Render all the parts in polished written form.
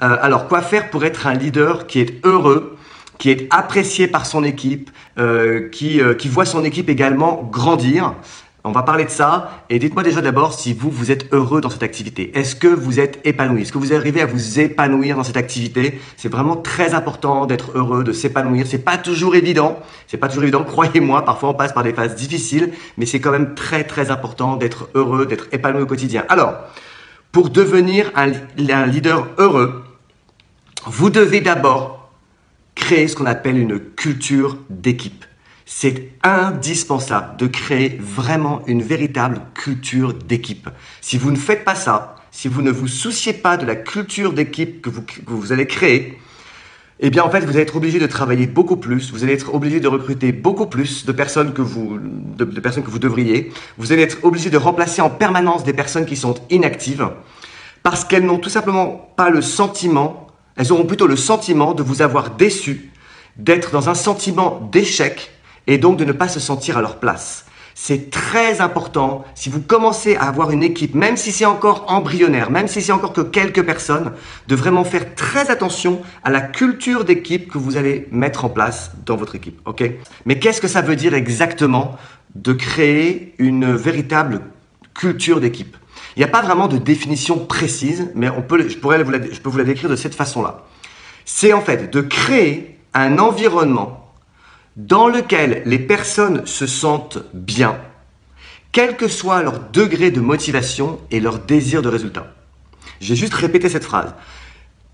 Alors, quoi faire pour être un leader qui est heureux, qui est apprécié par son équipe, qui voit son équipe également grandir? On va parler de ça. Et dites-moi déjà d'abord si vous êtes heureux dans cette activité. Est-ce que vous êtes épanoui? Est-ce que vous arrivez à vous épanouir dans cette activité? C'est vraiment très important d'être heureux, de s'épanouir. C'est pas toujours évident. C'est pas toujours évident. Croyez-moi, parfois on passe par des phases difficiles, mais c'est quand même très très important d'être heureux, d'être épanoui au quotidien. Alors, pour devenir un leader heureux, vous devez d'abord créer ce qu'on appelle une culture d'équipe. C'est indispensable de créer vraiment une véritable culture d'équipe. Si vous ne faites pas ça, si vous ne vous souciez pas de la culture d'équipe que vous allez créer, eh bien en fait vous allez être obligé de travailler beaucoup plus, vous allez être obligé de recruter beaucoup plus de personnes que vous devriez, vous allez être obligé de remplacer en permanence des personnes qui sont inactives parce qu'elles n'ont tout simplement pas le sentiment, elles auront plutôt le sentiment de vous avoir déçu, d'être dans un sentiment d'échec et donc de ne pas se sentir à leur place. C'est très important, si vous commencez à avoir une équipe, même si c'est encore embryonnaire, même si c'est encore que quelques personnes, de vraiment faire très attention à la culture d'équipe que vous allez mettre en place dans votre équipe. Ok? Mais qu'est-ce que ça veut dire exactement de créer une véritable culture d'équipe? Il n'y a pas vraiment de définition précise, mais je peux vous la décrire de cette façon-là. C'est en fait de créer un environnement dans lequel les personnes se sentent bien, quel que soit leur degré de motivation et leur désir de résultat. J'ai juste répété cette phrase.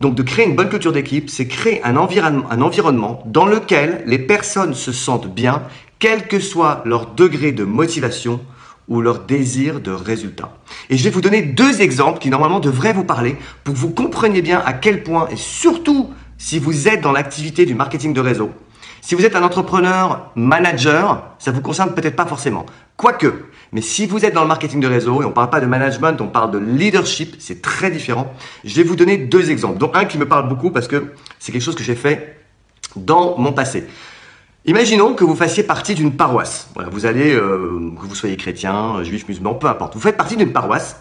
Donc de créer une bonne culture d'équipe, c'est créer un environnement dans lequel les personnes se sentent bien, quel que soit leur degré de motivation ou leur désir de résultat. Et je vais vous donner deux exemples qui normalement devraient vous parler pour que vous compreniez bien à quel point, et surtout si vous êtes dans l'activité du marketing de réseau, si vous êtes un entrepreneur, manager, ça vous concerne peut-être pas forcément. Quoique, mais si vous êtes dans le marketing de réseau, et on ne parle pas de management, on parle de leadership, c'est très différent. Je vais vous donner deux exemples, dont un qui me parle beaucoup parce que c'est quelque chose que j'ai fait dans mon passé. Imaginons que vous fassiez partie d'une paroisse. Voilà, que vous soyez chrétien, juif, musulman, peu importe. Vous faites partie d'une paroisse,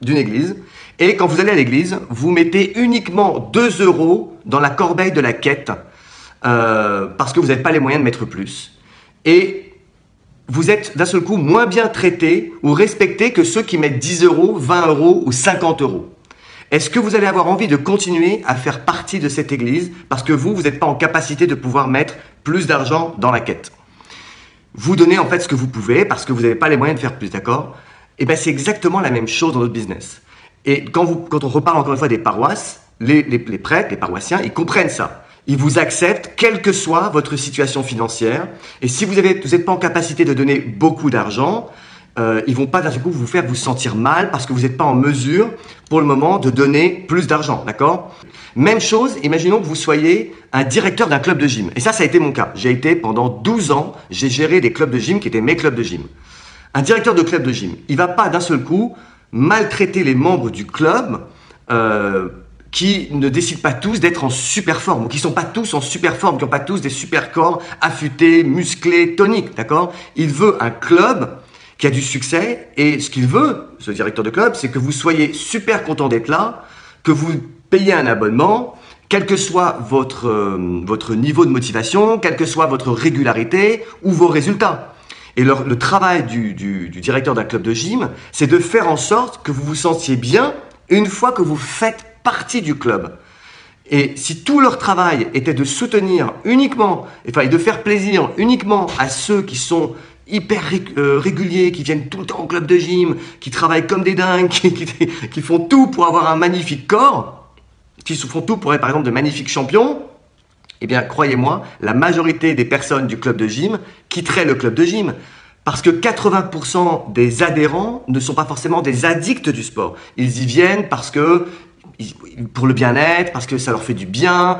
d'une église, et quand vous allez à l'église, vous mettez uniquement 2 € dans la corbeille de la quête, parce que vous n'avez pas les moyens de mettre plus. Et vous êtes d'un seul coup moins bien traité ou respecté que ceux qui mettent 10 €, 20 € ou 50 €. Est-ce que vous allez avoir envie de continuer à faire partie de cette église parce que vous n'êtes pas en capacité de pouvoir mettre plus d'argent dans la quête? Vous donnez en fait ce que vous pouvez parce que vous n'avez pas les moyens de faire plus, d'accord? Et bien c'est exactement la même chose dans notre business. Et quand on reparle encore une fois des paroisses, les prêtres, les paroissiens, ils comprennent ça. Ils vous acceptent, quelle que soit votre situation financière. Et si vous n'êtes pas en capacité de donner beaucoup d'argent, ils vont pas d'un coup vous faire vous sentir mal parce que vous n'êtes pas en mesure, pour le moment, de donner plus d'argent, d'accord? Même chose, imaginons que vous soyez un directeur d'un club de gym. Et ça a été mon cas. J'ai été pendant 12 ans, j'ai géré des clubs de gym qui étaient mes clubs de gym. Un directeur de club de gym, il va pas d'un seul coup maltraiter les membres du club, qui ne décident pas tous d'être en super forme, ou qui sont pas tous en super forme, qui n'ont pas tous des super corps affûtés, musclés, toniques, d'accord? Il veut un club qui a du succès, et ce qu'il veut, ce directeur de club, c'est que vous soyez super content d'être là, que vous payez un abonnement, quel que soit votre niveau de motivation, quelle que soit votre régularité ou vos résultats. Et le travail du directeur d'un club de gym, c'est de faire en sorte que vous vous sentiez bien une fois que vous faites partie du club. Et si tout leur travail était de soutenir uniquement, et de faire plaisir uniquement à ceux qui sont hyper réguliers, qui viennent tout le temps au club de gym, qui travaillent comme des dingues, qui font tout pour avoir un magnifique corps, qui font tout pour être par exemple de magnifiques champions, eh bien croyez-moi, la majorité des personnes du club de gym quitteraient le club de gym. Parce que 80% des adhérents ne sont pas forcément des addicts du sport. Ils y viennent parce que pour le bien-être, parce que ça leur fait du bien,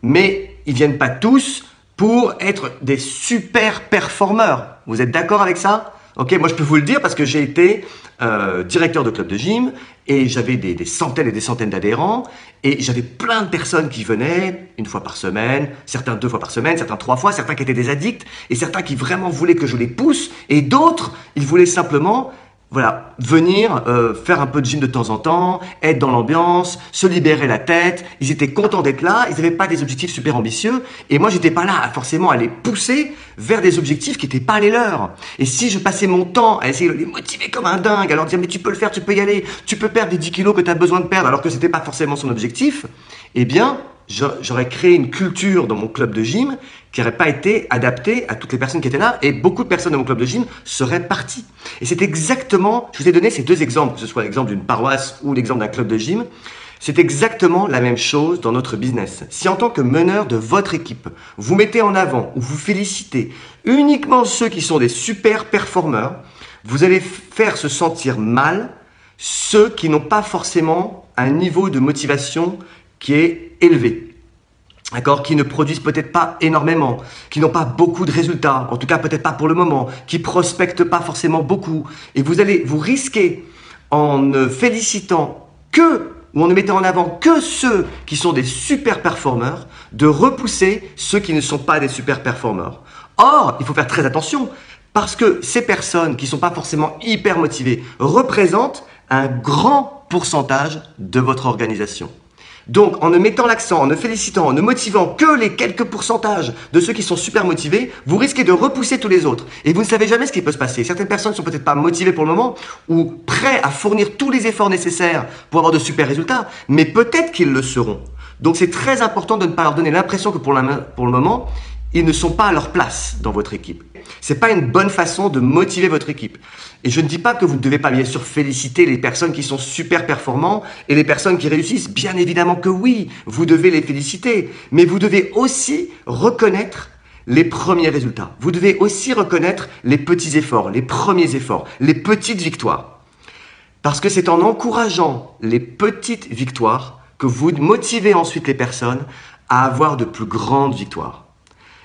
mais ils viennent pas tous pour être des super performeurs. Vous êtes d'accord avec ça? Ok, moi je peux vous le dire parce que j'ai été directeur de club de gym et j'avais des centaines et des centaines d'adhérents et j'avais plein de personnes qui venaient une fois par semaine, certains 2 fois par semaine, certains 3 fois, certains qui étaient des addicts et certains qui vraiment voulaient que je les pousse et d'autres, ils voulaient simplement voilà, venir faire un peu de gym de temps en temps, être dans l'ambiance, se libérer la tête. Ils étaient contents d'être là, ils n'avaient pas des objectifs super ambitieux. Et moi, j'étais pas là forcément à les pousser vers des objectifs qui n'étaient pas les leurs. Et si je passais mon temps à essayer de les motiver comme un dingue, à leur dire mais tu peux le faire, tu peux y aller, tu peux perdre les 10 kilos que tu as besoin de perdre alors que c'était pas forcément son objectif, eh bien, j'aurais créé une culture dans mon club de gym qui n'aurait pas été adaptée à toutes les personnes qui étaient là et beaucoup de personnes dans mon club de gym seraient parties. Et c'est exactement, je vous ai donné ces deux exemples, que ce soit l'exemple d'une paroisse ou l'exemple d'un club de gym, c'est exactement la même chose dans notre business. Si en tant que meneur de votre équipe, vous mettez en avant ou vous félicitez uniquement ceux qui sont des super performeurs, vous allez faire se sentir mal ceux qui n'ont pas forcément un niveau de motivation qui est élevé. D'accord, qui ne produisent peut-être pas énormément, qui n'ont pas beaucoup de résultats, en tout cas peut-être pas pour le moment, qui prospectent pas forcément beaucoup. Et vous risquez, en ne félicitant que, ou en ne mettant en avant que ceux qui sont des super performeurs, de repousser ceux qui ne sont pas des super performeurs. Or, il faut faire très attention, parce que ces personnes qui ne sont pas forcément hyper motivées représentent un grand pourcentage de votre organisation. Donc, en ne mettant l'accent, en ne félicitant, en ne motivant que les quelques pourcentages de ceux qui sont super motivés, vous risquez de repousser tous les autres. Et vous ne savez jamais ce qui peut se passer. Certaines personnes ne sont peut-être pas motivées pour le moment ou prêtes à fournir tous les efforts nécessaires pour avoir de super résultats, mais peut-être qu'ils le seront. Donc, c'est très important de ne pas leur donner l'impression que pour le moment, ils ne sont pas à leur place dans votre équipe. C'est pas une bonne façon de motiver votre équipe. Et je ne dis pas que vous ne devez pas bien sûr féliciter les personnes qui sont super performants et les personnes qui réussissent. Bien évidemment que oui, vous devez les féliciter. Mais vous devez aussi reconnaître les premiers résultats. Vous devez aussi reconnaître les petits efforts, les premiers efforts, les petites victoires. Parce que c'est en encourageant les petites victoires que vous motivez ensuite les personnes à avoir de plus grandes victoires.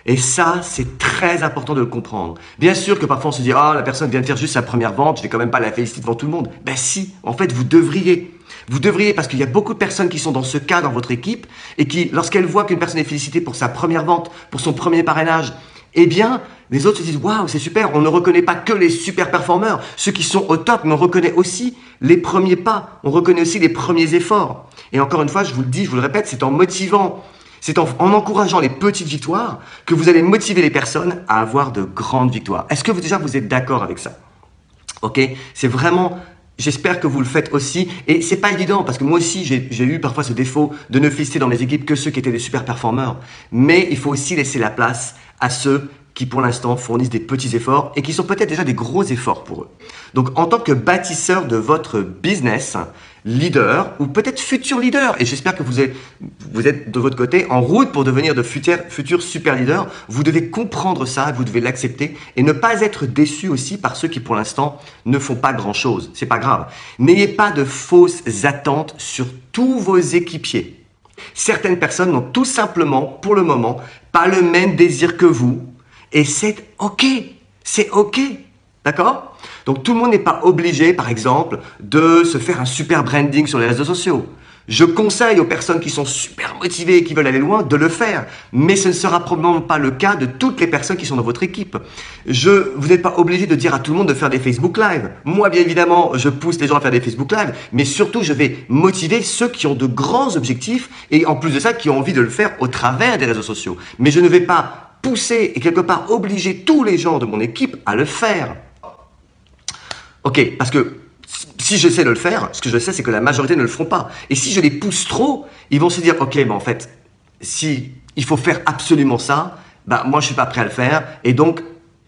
Et ça, c'est très important de le comprendre. Bien sûr que parfois on se dit « Ah, la personne vient de faire juste sa première vente, je vais quand même pas la féliciter devant tout le monde. » Ben si, en fait, vous devriez. Vous devriez parce qu'il y a beaucoup de personnes qui sont dans ce cas dans votre équipe et qui, lorsqu'elles voient qu'une personne est félicitée pour sa première vente, pour son premier parrainage, eh bien, les autres se disent « Waouh, c'est super, on ne reconnaît pas que les super performeurs, ceux qui sont au top, mais on reconnaît aussi les premiers pas, on reconnaît aussi les premiers efforts. » Et encore une fois, je vous le dis, je vous le répète, c'est en motivant, c'est en encourageant les petites victoires que vous allez motiver les personnes à avoir de grandes victoires. Est-ce que déjà vous êtes d'accord avec ça? Ok, c'est vraiment, j'espère que vous le faites aussi. Et c'est pas évident parce que moi aussi j'ai eu parfois ce défaut de ne féliciter dans mes équipes que ceux qui étaient des super performeurs. Mais il faut aussi laisser la place à ceux qui pour l'instant fournissent des petits efforts et qui sont peut-être déjà des gros efforts pour eux. Donc en tant que bâtisseur de votre business, leader ou peut-être futur leader, et j'espère que vous êtes de votre côté en route pour devenir de futurs super leaders, vous devez comprendre ça, vous devez l'accepter et ne pas être déçu aussi par ceux qui pour l'instant ne font pas grand chose. C'est pas grave. N'ayez pas de fausses attentes sur tous vos équipiers. Certaines personnes n'ont tout simplement pour le moment pas le même désir que vous et c'est ok, c'est ok. D'accord? Donc tout le monde n'est pas obligé, par exemple, de se faire un super branding sur les réseaux sociaux. Je conseille aux personnes qui sont super motivées et qui veulent aller loin de le faire. Mais ce ne sera probablement pas le cas de toutes les personnes qui sont dans votre équipe. Vous n'êtes pas obligé de dire à tout le monde de faire des Facebook Live. Moi, bien évidemment, je pousse les gens à faire des Facebook Live. Mais surtout, je vais motiver ceux qui ont de grands objectifs et en plus de ça, qui ont envie de le faire au travers des réseaux sociaux. Mais je ne vais pas pousser et quelque part obliger tous les gens de mon équipe à le faire. Ok, parce que si j'essaie de le faire, ce que je sais, c'est que la majorité ne le feront pas. Et si je les pousse trop, ils vont se dire, ok, mais en fait, si il faut faire absolument ça, bah moi je suis pas prêt à le faire, et donc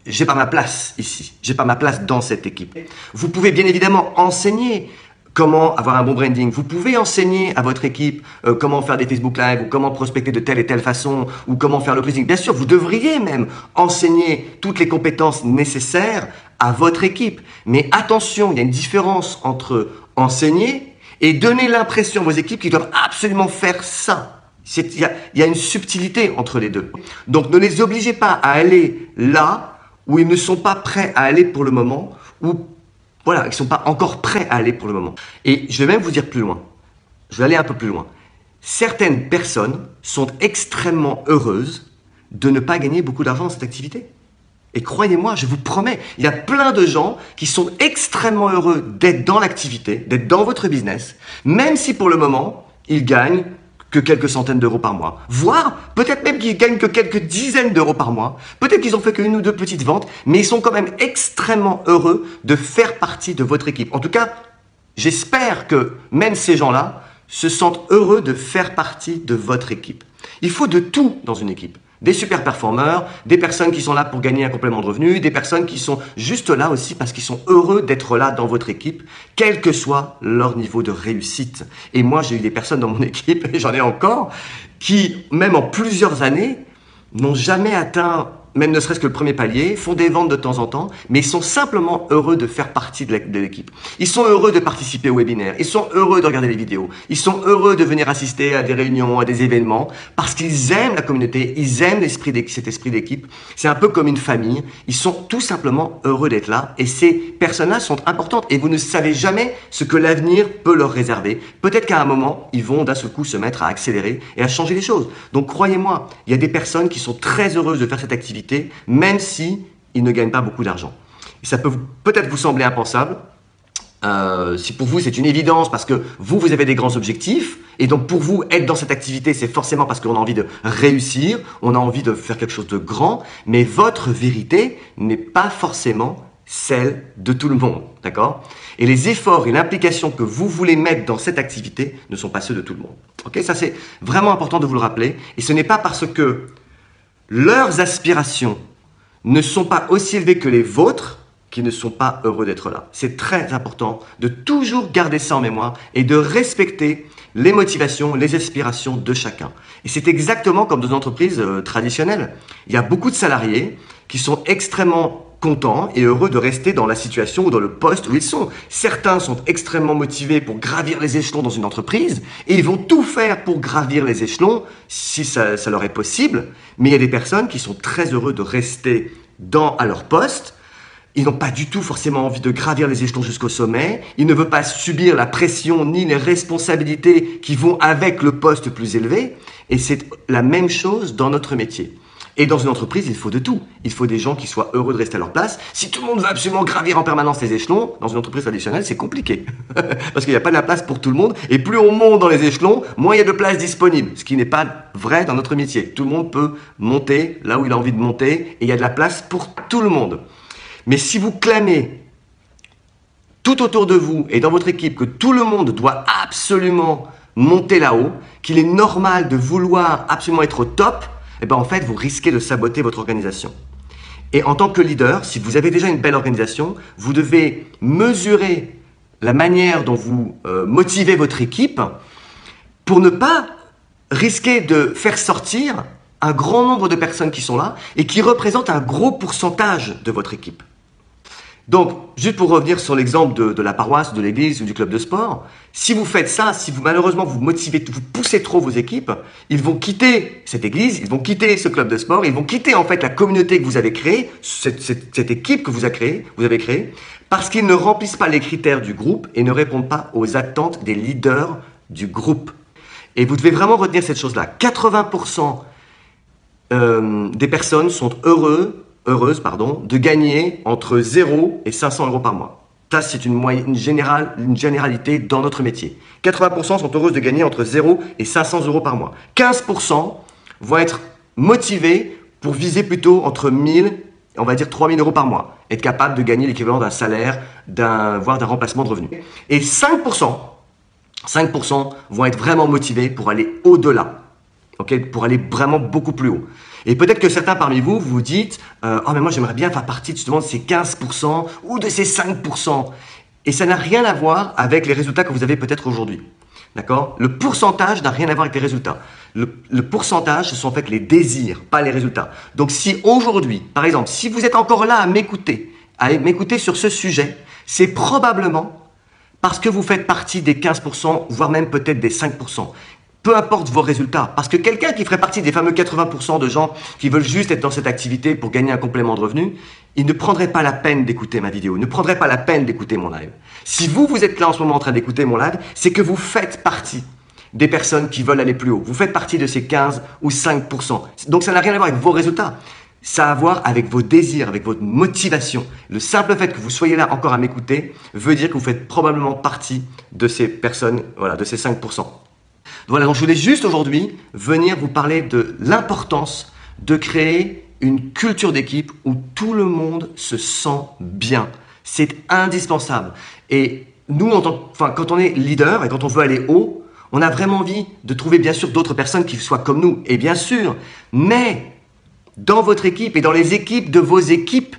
j'ai pas ma place ici, j'ai pas ma place dans cette équipe. Vous pouvez bien évidemment enseigner comment avoir un bon branding. Vous pouvez enseigner à votre équipe comment faire des Facebook Live ou comment prospecter de telle et telle façon ou comment faire le closing. Bien sûr, vous devriez même enseigner toutes les compétences nécessaires à votre équipe. Mais attention, il y a une différence entre enseigner et donner l'impression à vos équipes qu'ils doivent absolument faire ça. Il y a une subtilité entre les deux. Donc ne les obligez pas à aller là où ils ne sont pas prêts à aller pour le moment ou voilà, ils ne sont pas encore prêts à aller pour le moment. Et je vais même vous dire plus loin. Je vais aller un peu plus loin. Certaines personnes sont extrêmement heureuses de ne pas gagner beaucoup d'argent dans cette activité. Et croyez-moi, je vous promets, il y a plein de gens qui sont extrêmement heureux d'être dans l'activité, d'être dans votre business, même si pour le moment, ils gagnent que quelques centaines d'euros par mois. Voire, peut-être même qu'ils gagnent que quelques dizaines d'euros par mois. Peut-être qu'ils ont fait qu'une ou deux petites ventes, mais ils sont quand même extrêmement heureux de faire partie de votre équipe. En tout cas, j'espère que même ces gens-là se sentent heureux de faire partie de votre équipe. Il faut de tout dans une équipe. Des super performeurs, des personnes qui sont là pour gagner un complément de revenu, des personnes qui sont juste là aussi parce qu'ils sont heureux d'être là dans votre équipe, quel que soit leur niveau de réussite. Et moi, j'ai eu des personnes dans mon équipe, et j'en ai encore, qui, même en plusieurs années, n'ont jamais atteint même ne serait-ce que le premier palier, font des ventes de temps en temps, mais ils sont simplement heureux de faire partie de l'équipe. Ils sont heureux de participer aux webinaires, ils sont heureux de regarder les vidéos, ils sont heureux de venir assister à des réunions, à des événements, parce qu'ils aiment la communauté, ils aiment cet esprit d'équipe. C'est un peu comme une famille, ils sont tout simplement heureux d'être là, et ces personnes-là sont importantes, et vous ne savez jamais ce que l'avenir peut leur réserver. Peut-être qu'à un moment, ils vont d'un seul coup se mettre à accélérer et à changer les choses. Donc croyez-moi, il y a des personnes qui sont très heureuses de faire cette activité, même si ils ne gagnent pas beaucoup d'argent. Et ça peut peut-être vous sembler impensable, si pour vous c'est une évidence parce que vous avez des grands objectifs, et donc pour vous être dans cette activité c'est forcément parce qu'on a envie de réussir, on a envie de faire quelque chose de grand, mais votre vérité n'est pas forcément celle de tout le monde, d'accord? Et les efforts et l'implication que vous voulez mettre dans cette activité ne sont pas ceux de tout le monde. Ok, ça c'est vraiment important de vous le rappeler, et ce n'est pas parce que leurs aspirations ne sont pas aussi élevées que les vôtres qui ne sont pas heureux d'être là. C'est très important de toujours garder ça en mémoire et de respecter les motivations, les aspirations de chacun. Et c'est exactement comme dans une entreprise traditionnelle. Il y a beaucoup de salariés qui sont extrêmement contents et heureux de rester dans la situation ou dans le poste où ils sont. Certains sont extrêmement motivés pour gravir les échelons dans une entreprise et ils vont tout faire pour gravir les échelons si ça leur est possible. Mais il y a des personnes qui sont très heureux de rester à leur poste. Ils n'ont pas du tout forcément envie de gravir les échelons jusqu'au sommet. Ils ne veulent pas subir la pression ni les responsabilités qui vont avec le poste plus élevé. Et c'est la même chose dans notre métier. Et dans une entreprise, il faut de tout. Il faut des gens qui soient heureux de rester à leur place. Si tout le monde veut absolument gravir en permanence les échelons, dans une entreprise traditionnelle, c'est compliqué. Parce qu'il n'y a pas de la place pour tout le monde. Et plus on monte dans les échelons, moins il y a de place disponible. Ce qui n'est pas vrai dans notre métier. Tout le monde peut monter là où il a envie de monter. Et il y a de la place pour tout le monde. Mais si vous clamez tout autour de vous et dans votre équipe que tout le monde doit absolument monter là-haut, qu'il est normal de vouloir absolument être au top, eh bien en fait, vous risquez de saboter votre organisation. Et en tant que leader, si vous avez déjà une belle organisation, vous devez mesurer la manière dont vous motivez votre équipe pour ne pas risquer de faire sortir un grand nombre de personnes qui sont là et qui représentent un gros pourcentage de votre équipe. Donc, juste pour revenir sur l'exemple de la paroisse, de l'église ou du club de sport, si vous faites ça, si vous malheureusement vous motivez, vous poussez trop vos équipes, ils vont quitter cette église, ils vont quitter ce club de sport, ils vont quitter en fait la communauté que vous avez créée, cette équipe que vous avez créée, parce qu'ils ne remplissent pas les critères du groupe et ne répondent pas aux attentes des leaders du groupe. Et vous devez vraiment retenir cette chose-là. 80% des personnes sont heureuses de gagner entre 0 et 500 euros par mois. Ça, c'est une généralité dans notre métier. 80% sont heureuses de gagner entre 0 et 500 euros par mois. 15% vont être motivés pour viser plutôt entre 1000 et on va dire 3000 euros par mois. Être capable de gagner l'équivalent d'un salaire, voire d'un remplacement de revenus. Et 5% vont être vraiment motivés pour aller au-delà. Okay, pour aller vraiment beaucoup plus haut. Et peut-être que certains parmi vous, vous dites « Oh mais moi j'aimerais bien faire partie justement de ces 15% ou de ces 5%. » Et ça n'a rien à voir avec les résultats que vous avez peut-être aujourd'hui. D'accord? Le pourcentage n'a rien à voir avec les résultats. Le pourcentage, ce sont en fait les désirs, pas les résultats. Donc si aujourd'hui, par exemple, si vous êtes encore là à m'écouter sur ce sujet, c'est probablement parce que vous faites partie des 15%, voire même peut-être des 5%. Peu importe vos résultats, parce que quelqu'un qui ferait partie des fameux 80% de gens qui veulent juste être dans cette activité pour gagner un complément de revenu, il ne prendrait pas la peine d'écouter ma vidéo, ne prendrait pas la peine d'écouter mon live. Si vous êtes là en ce moment en train d'écouter mon live, c'est que vous faites partie des personnes qui veulent aller plus haut. Vous faites partie de ces 15 ou 5%. Donc ça n'a rien à voir avec vos résultats. Ça a à voir avec vos désirs, avec votre motivation. Le simple fait que vous soyez là encore à m'écouter veut dire que vous faites probablement partie de ces personnes, voilà, de ces 5%. Voilà, donc je voulais juste aujourd'hui venir vous parler de l'importance de créer une culture d'équipe où tout le monde se sent bien. C'est indispensable. Et nous, quand on est leader et quand on veut aller haut, on a vraiment envie de trouver bien sûr d'autres personnes qui soient comme nous. Et bien sûr, mais dans votre équipe et dans les équipes de vos équipes,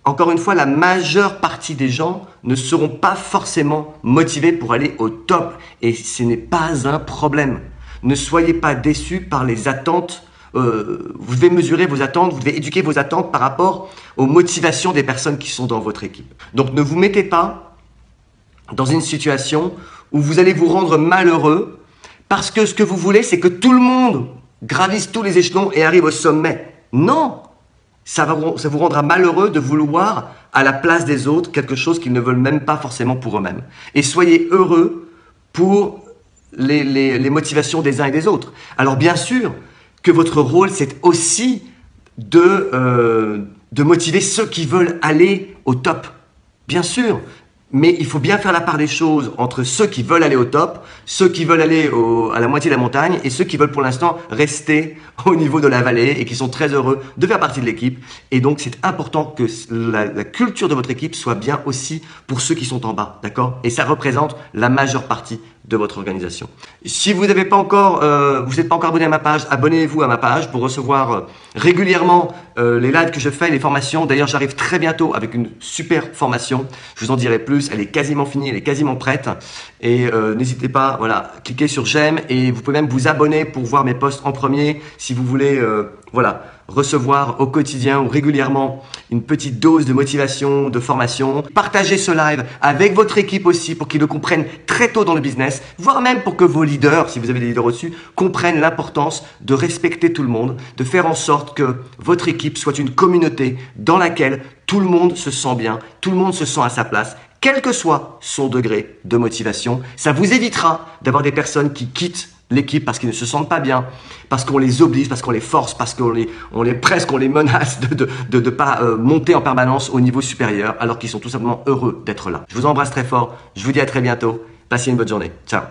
encore une fois, la majeure partie des gens ne seront pas forcément motivés pour aller au top. Et ce n'est pas un problème. Ne soyez pas déçus par les attentes. Vous devez mesurer vos attentes, vous devez éduquer vos attentes par rapport aux motivations des personnes qui sont dans votre équipe. Donc ne vous mettez pas dans une situation où vous allez vous rendre malheureux parce que ce que vous voulez, c'est que tout le monde gravisse tous les échelons et arrive au sommet. Non! Ça vous rendra malheureux de vouloir à la place des autres quelque chose qu'ils ne veulent même pas forcément pour eux-mêmes. Et soyez heureux pour les motivations des uns et des autres. Alors bien sûr que votre rôle, c'est aussi de motiver ceux qui veulent aller au top. Bien sûr. Mais il faut bien faire la part des choses entre ceux qui veulent aller au top, ceux qui veulent aller à la moitié de la montagne et ceux qui veulent pour l'instant rester au niveau de la vallée et qui sont très heureux de faire partie de l'équipe. Et donc, c'est important que la culture de votre équipe soit bien aussi pour ceux qui sont en bas, d'accord? Et ça représente la majeure partie de votre organisation. Si vous n'êtes pas encore abonné à ma page, abonnez-vous à ma page pour recevoir régulièrement les lives que je fais, les formations. D'ailleurs, j'arrive très bientôt avec une super formation. Je vous en dirai plus. Elle est quasiment finie, elle est quasiment prête. Et n'hésitez pas, voilà, cliquez sur j'aime et vous pouvez même vous abonner pour voir mes posts en premier si vous voulez, voilà, recevoir au quotidien ou régulièrement une petite dose de motivation, de formation. Partagez ce live avec votre équipe aussi pour qu'ils le comprennent très tôt dans le business, voire même pour que vos leaders, si vous avez des leaders au-dessus, comprennent l'importance de respecter tout le monde, de faire en sorte que votre équipe soit une communauté dans laquelle tout le monde se sent bien, tout le monde se sent à sa place, quel que soit son degré de motivation. Ça vous évitera d'avoir des personnes qui quittent l'équipe parce qu'ils ne se sentent pas bien, parce qu'on les oblige, parce qu'on les force, parce qu'on les menace de ne pas monter en permanence au niveau supérieur alors qu'ils sont tout simplement heureux d'être là. Je vous embrasse très fort, je vous dis à très bientôt, passez une bonne journée, ciao.